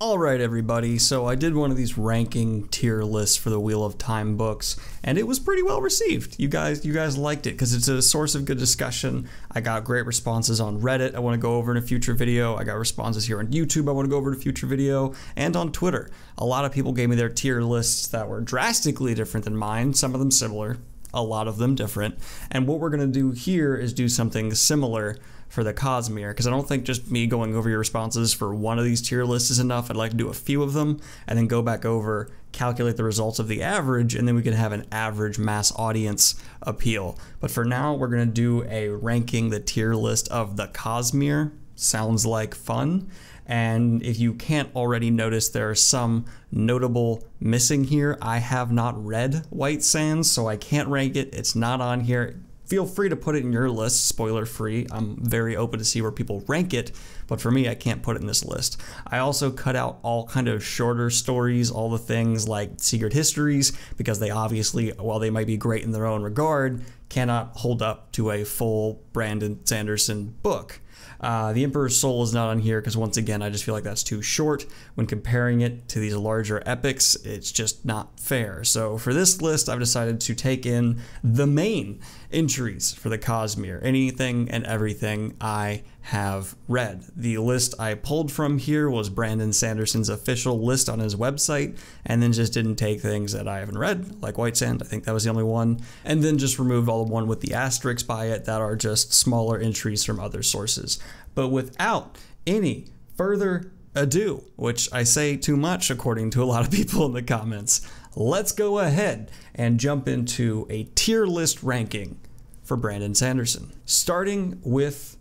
Alright everybody, so I did one of these ranking tier lists for the Wheel of Time books, and it was pretty well received. You guys liked it because it's a source of good discussion. I got great responses on Reddit I want to go over in a future video. I got responses here on YouTube I want to go over in a future video, and on Twitter. A lot of people gave me their tier lists that were drastically different than mine, some of them similar, a lot of them different. And what we're going to do here is do something similar for the Cosmere, because I don't think just me going over your responses for one of these tier lists is enough. I'd like to do a few of them and then go back over, calculate the results of the average, and then we can have an average mass audience appeal. But for now, we're going to do a ranking the tier list of the Cosmere. Sounds like fun. And if you can't already notice, there are some notable missing here. I have not read White Sands, so I can't rank it. It's not on here. Feel free to put it in your list, spoiler free. I'm very open to see where people rank it, but for me, I can't put it in this list. I also cut out all kind of shorter stories, all the things like secret histories, because they obviously, while they might be great in their own regard, cannot hold up to a full Brandon Sanderson book. The Emperor's Soul is not on here because, once again, I just feel like that's too short. When comparing it to these larger epics, it's just not fair. So for this list, I've decided to take in the main entries for the Cosmere, anything and everything I have read. The list I pulled from here was Brandon Sanderson's official list on his website, and then just didn't take things that I haven't read, like White Sand. I think that was the only one, and then just removed all the one with the asterisks by it that are just smaller entries from other sources. But without any further ado, which I say too much according to a lot of people in the comments, let's go ahead and jump into a tier list ranking for Brandon Sanderson. Starting with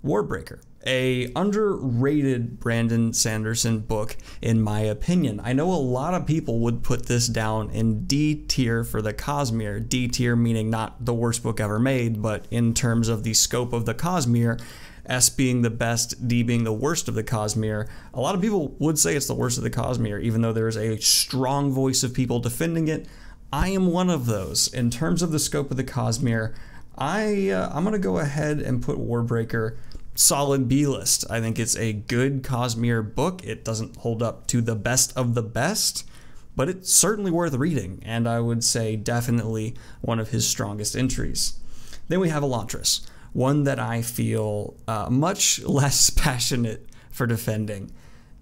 Warbreaker, a underrated Brandon Sanderson book in my opinion. I know a lot of people would put this down in D tier for the Cosmere. D tier meaning not the worst book ever made, but in terms of the scope of the Cosmere, S being the best, D being the worst of the Cosmere. A lot of people would say it's the worst of the Cosmere, even though there's a strong voice of people defending it. I am one of those. In terms of the scope of the Cosmere, I'm going to go ahead and put Warbreaker solid B list. I think it's a good Cosmere book. It doesn't hold up to the best of the best, but it's certainly worth reading, and I would say definitely one of his strongest entries. Then we have Elantris, one that I feel much less passionate for defending.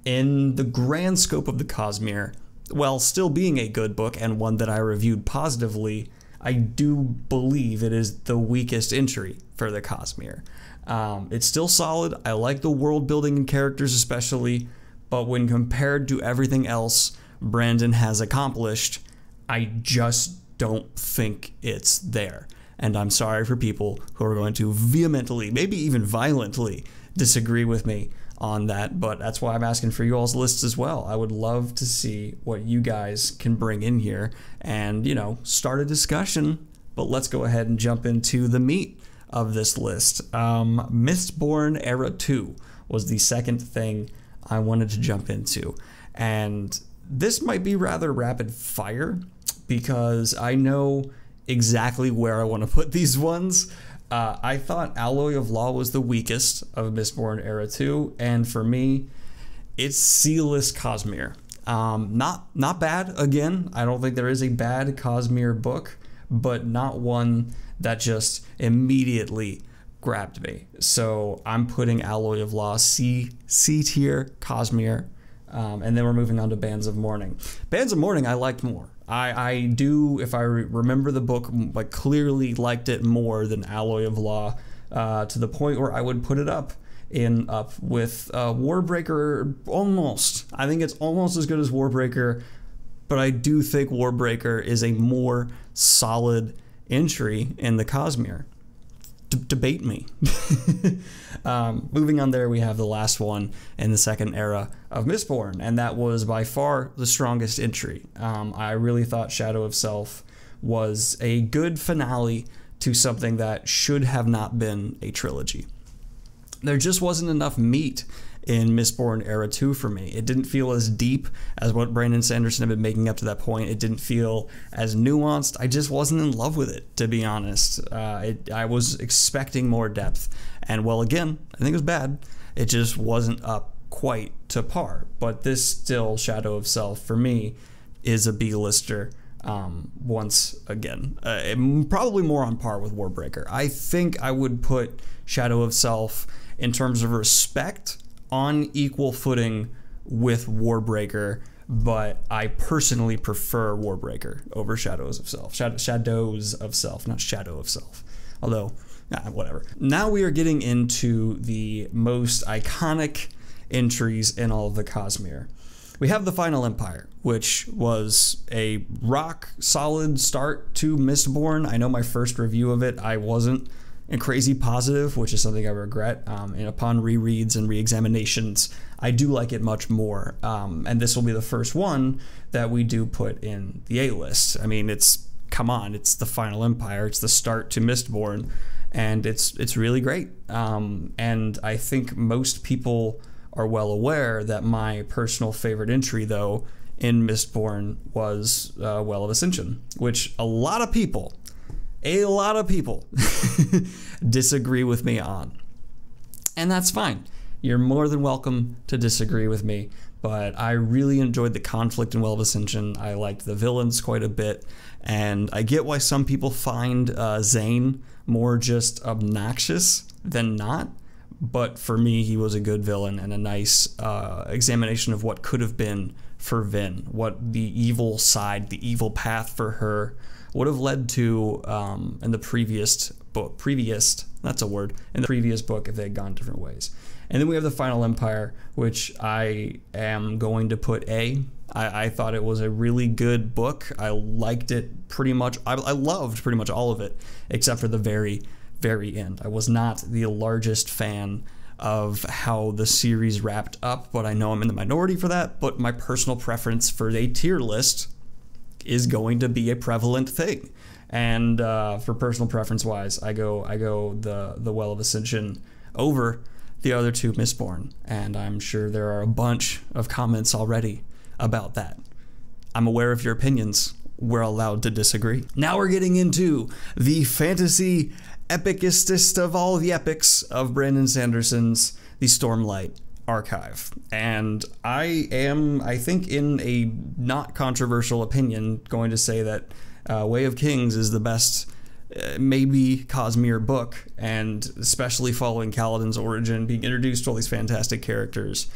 In the grand scope of the Cosmere, while still being a good book and one that I reviewed positively, I do believe it is the weakest entry for the Cosmere. It's still solid. I like the world building and characters especially, but when compared to everything else Brandon has accomplished, I just don't think it's there. And I'm sorry for people who are going to vehemently, maybe even violently, disagree with me on that, but that's why I'm asking for you all's lists as well. I would love to see what you guys can bring in here and, you know, start a discussion. But let's go ahead and jump into the meat of this list. Mistborn Era 2 was the second thing I wanted to jump into. And this might be rather rapid fire because I know exactly where I want to put these ones. I thought Alloy of Law was the weakest of Mistborn Era 2, and for me, it's C-list Cosmere. Not bad, again. I don't think there is a bad Cosmere book, but not one that just immediately grabbed me. So I'm putting Alloy of Law C tier Cosmere, and then we're moving on to Bands of Mourning. Bands of Mourning I liked more. I do, if I remember the book, like clearly liked it more than Alloy of Law, to the point where I would put it up with Warbreaker almost. I think it's almost as good as Warbreaker, but I do think Warbreaker is a more solid entry in the Cosmere. Debate me. Moving on there, we have the last one in the second era of Mistborn, and that was by far the strongest entry. I really thought Shadow of Self was a good finale to something that should have not been a trilogy. There just wasn't enough meat in Mistborn Era 2 for me. It didn't feel as deep as what Brandon Sanderson had been making up to that point. It didn't feel as nuanced. I just wasn't in love with it, to be honest. I was expecting more depth. And, well, again, I think it was bad. It just wasn't up quite to par, but this still, Shadow of Self, for me, is a B-lister. Once again, probably more on par with Warbreaker. I think I would put Shadow of Self, in terms of respect, on equal footing with Warbreaker, but I personally prefer Warbreaker over Shadows of Self. Shadows of Self, not Shadow of Self. Although, whatever. Now we are getting into the most iconic entries in all of the Cosmere. We have the Final Empire, which was a rock-solid start to Mistborn. I know my first review of it, I wasn't crazy positive, which is something I regret. And upon rereads and re-examinations, I do like it much more. And this will be the first one that we do put in the A-list. I mean, come on, it's the Final Empire. It's the start to Mistborn, and it's really great. And I think most people are well aware that my personal favorite entry, though, in Mistborn was Well of Ascension, which a lot of people disagree with me on. And that's fine. You're more than welcome to disagree with me, but I really enjoyed the conflict in Well of Ascension. I liked the villains quite a bit, and I get why some people find Zane more just obnoxious than not. But for me, he was a good villain and a nice examination of what could have been for Vin, what the evil side, the evil path for her would have led to in the previous book. That's a word. In the previous book, if they had gone different ways. And then we have the Final Empire, which I am going to put A. I thought it was a really good book. I liked it pretty much. I loved pretty much all of it, except for the very end. I was not the largest fan of how the series wrapped up, but I know I'm in the minority for that. But my personal preference for a tier list is going to be a prevalent thing. And for personal preference wise, I go the Well of Ascension over the other two Mistborn, and I'm sure there are a bunch of comments already about that. I'm aware of your opinions. We're allowed to disagree. Now we're getting into the fantasy epicest of all the epics of Brandon Sanderson's The Stormlight Archive. And I am, I think, in a not controversial opinion, going to say that Way of Kings is the best maybe Cosmere book, and especially following Kaladin's origin, being introduced to all these fantastic characters.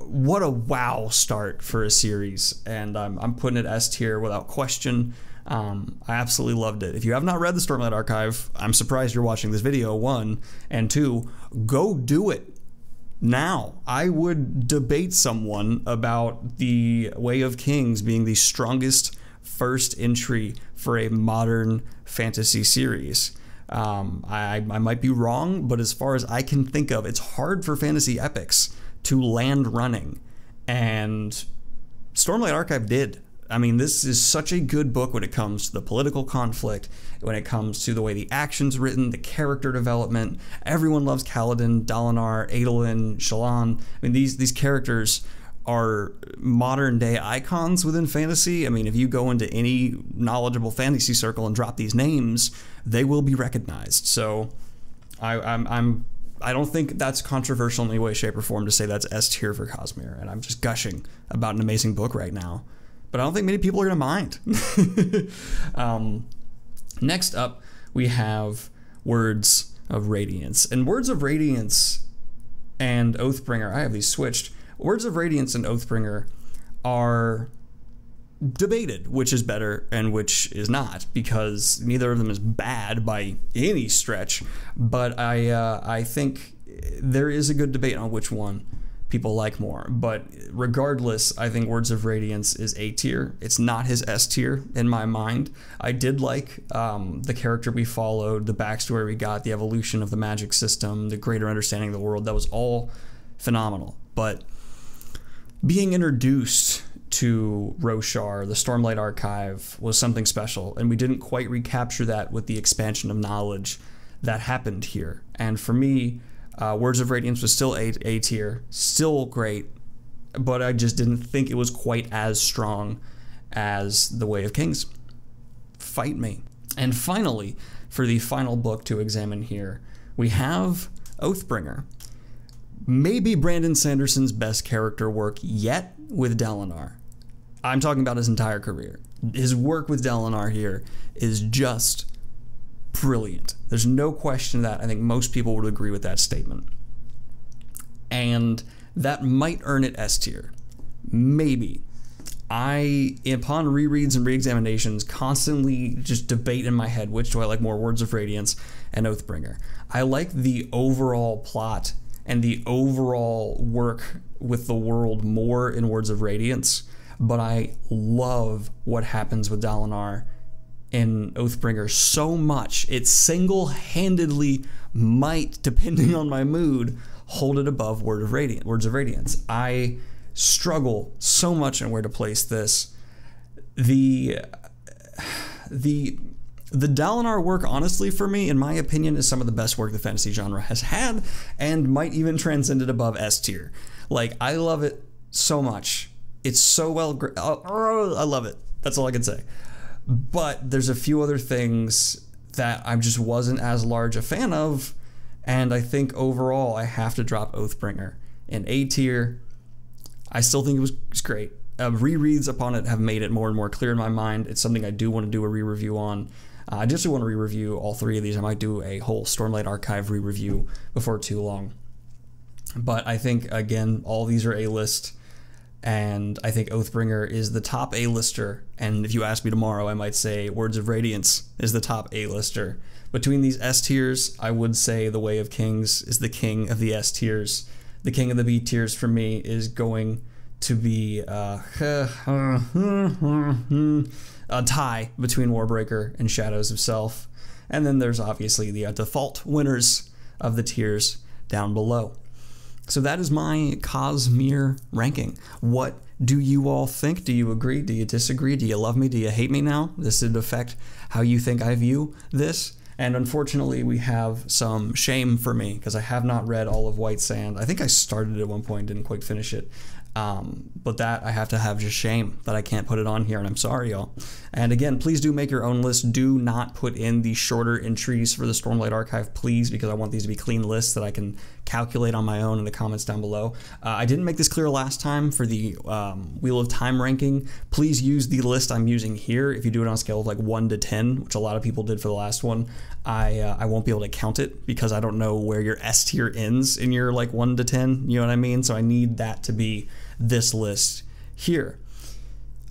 What a wow start for a series, and I'm putting it S tier without question. I absolutely loved it. If you have not read the Stormlight Archive, I'm surprised you're watching this video, 1, and 2, go do it now. I would debate someone about the Way of Kings being the strongest first entry for a modern fantasy series. I might be wrong, but as far as I can think of, it's hard for fantasy epics to land running, and Stormlight Archive did. I mean, this is such a good book when it comes to the political conflict, when it comes to the way the action's written, the character development. Everyone loves Kaladin, Dalinar, Adolin, Shallan. I mean, these characters are modern day icons within fantasy. I mean, if you go into any knowledgeable fantasy circle and drop these names, they will be recognized. So I don't think that's controversial in any way, shape, or form to say that's S tier for Cosmere, and I'm just gushing about an amazing book right now. But I don't think many people are going to mind. Next up, we have Words of Radiance. And Words of Radiance and Oathbringer, I have these switched. Words of Radiance and Oathbringer are debated, which is better and which is not, because neither of them is bad by any stretch. But I think there is a good debate on which one people like more. But regardless, I think Words of Radiance is A tier. It's not his S tier in my mind. I did like the character we followed, the backstory we got, the evolution of the magic system, the greater understanding of the world. That was all phenomenal. But being introduced to Roshar, the Stormlight Archive, was something special, and we didn't quite recapture that with the expansion of knowledge that happened here. And for me, Words of Radiance was still A tier, still great, but I just didn't think it was quite as strong as The Way of Kings. Fight me. And finally, for the final book to examine here, we have Oathbringer. maybe Brandon Sanderson's best character work yet with Dalinar. I'm talking about his entire career. His work with Dalinar here is just brilliant. There's no question that I think most people would agree with that statement. And that might earn it S tier. Maybe. Upon rereads and reexaminations, constantly just debate in my head which do I like more, Words of Radiance and Oathbringer. I like the overall plot and the overall work with the world more in Words of Radiance, but I love what happens with Dalinar in Oathbringer so much. It single-handedly might, depending on my mood, hold it above Words of Radiance. I struggle so much on where to place this. The Dalinar work, honestly, for me, in my opinion, is some of the best work the fantasy genre has had, and might even transcend it above S tier. Like, I love it so much. It's so well, I love it. That's all I can say. But there's a few other things that I just wasn't as large a fan of, and I think overall I have to drop Oathbringer in A tier. I still think it was great. Rereads upon it have made it more and more clear in my mind. It's something I do want to do a re-review on. I just want to re-review all three of these. I might do a whole Stormlight Archive re-review before too long. But I think, again, all these are A-list, and I think Oathbringer is the top A-lister. And if you ask me tomorrow, I might say Words of Radiance is the top A-lister. Between these S tiers, I would say The Way of Kings is the king of the S tiers. The king of the B tiers for me is going to be a tie between Warbreaker and Shadows of Self. And then there's obviously the default winners of the tiers down below. So that is my Cosmere ranking. What do you all think? Do you agree? Do you disagree? Do you love me? Do you hate me now? This would affect how you think I view this. And unfortunately, we have some shame for me because I have not read all of White Sand. I think I started it at one point, didn't quite finish it. But that I have to have just shame that I can't put it on here, and I'm sorry, y'all. And again, please do make your own list. Do not put in the shorter entries for the Stormlight Archive, please, because I want these to be clean lists that I can calculate on my own in the comments down below. I didn't make this clear last time for the Wheel of Time ranking. Please use the list I'm using here. If you do it on a scale of like 1 to 10, which a lot of people did for the last one, I won't be able to count it because I don't know where your S tier ends in your like 1 to 10, you know what I mean? So I need that to be this list here.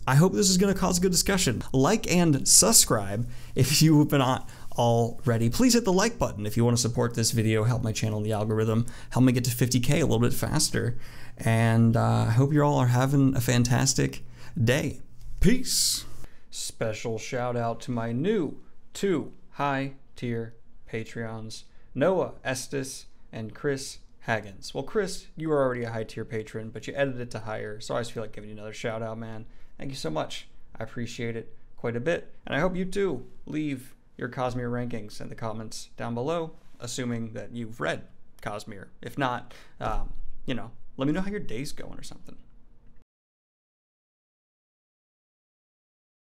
I hope this is going to cause a good discussion. Like and subscribe if you have not already. Please hit the like button if you want to support this video, help my channel in the algorithm, help me get to 50K a little bit faster. And I hope you all are having a fantastic day. Peace. Special shout out to my new 2 high-tier Patreons, Noah Estes and Chris Haggins. Well, Chris, you were already a high-tier patron, but you edited it to higher, so I just feel like giving you another shout-out, man. Thank you so much. I appreciate it quite a bit, and I hope you too leave your Cosmere rankings in the comments down below, assuming that you've read Cosmere. If not, you know, let me know how your day's going or something.